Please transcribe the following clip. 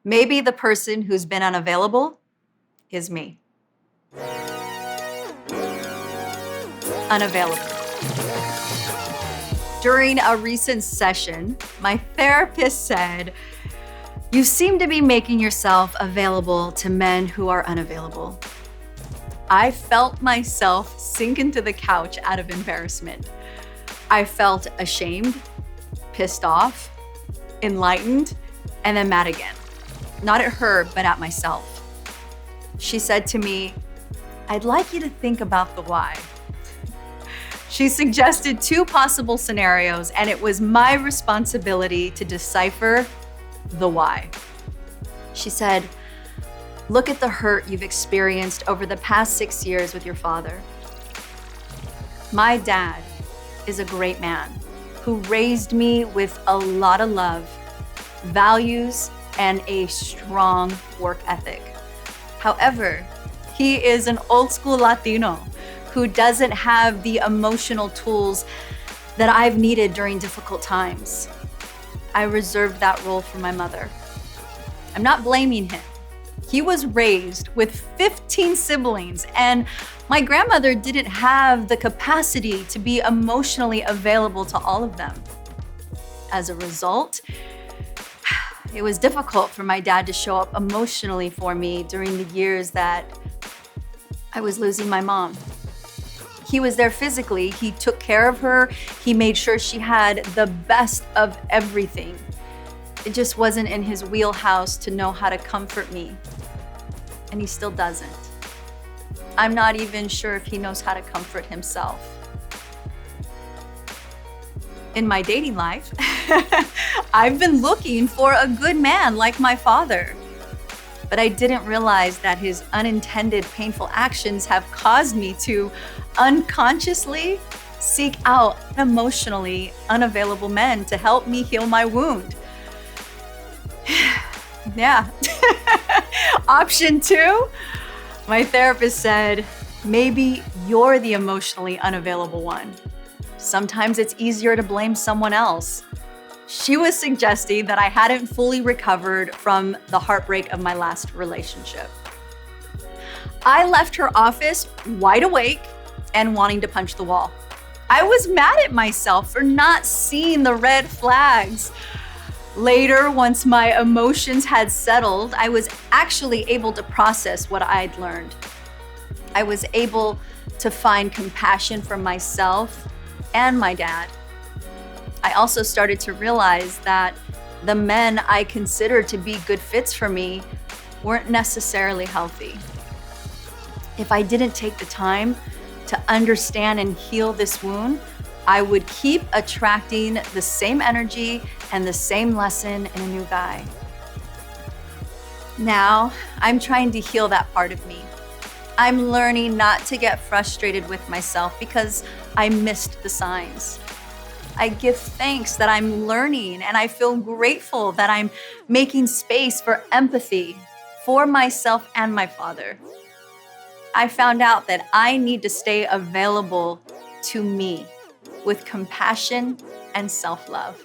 Maybe the person who's been unavailable is me. Unavailable. During a recent session, my therapist said, "You seem to be making yourself available to men who are unavailable." I felt myself sink into the couch out of embarrassment. I felt ashamed, pissed off, enlightened, and then mad again. Not at her, but at myself. She said to me, "I'd like you to think about the why." She suggested 2 possible scenarios, and it was my responsibility to decipher the why. She said, "Look at the hurt you've experienced over the past 6 years with your father. My dad is a great man who raised me with a lot of love, values, and a strong work ethic. However, he is an old school Latino who doesn't have the emotional tools that I've needed during difficult times. I reserved that role for my mother. I'm not blaming him. He was raised with 15 siblings, and my grandmother didn't have the capacity to be emotionally available to all of them. As a result, it was difficult for my dad to show up emotionally for me during the years that I was losing my mom. He was there physically, he took care of her, he made sure she had the best of everything. It just wasn't in his wheelhouse to know how to comfort me, and he still doesn't. I'm not even sure if he knows how to comfort himself. In my dating life, I've been looking for a good man like my father. But I didn't realize that his unintended painful actions have caused me to unconsciously seek out emotionally unavailable men to help me heal my wound. Yeah. Option 2, my therapist said, maybe you're the emotionally unavailable one. Sometimes it's easier to blame someone else. She was suggesting that I hadn't fully recovered from the heartbreak of my last relationship. I left her office wide awake and wanting to punch the wall. I was mad at myself for not seeing the red flags. Later, once my emotions had settled, I was actually able to process what I'd learned. I was able to find compassion for myself and my dad. I also started to realize that the men I considered to be good fits for me weren't necessarily healthy. If I didn't take the time to understand and heal this wound, I would keep attracting the same energy and the same lesson in a new guy. Now, I'm trying to heal that part of me. I'm learning not to get frustrated with myself because I missed the signs. I give thanks that I'm learning, and I feel grateful that I'm making space for empathy for myself and my father. I found out that I need to stay available to me with compassion and self-love.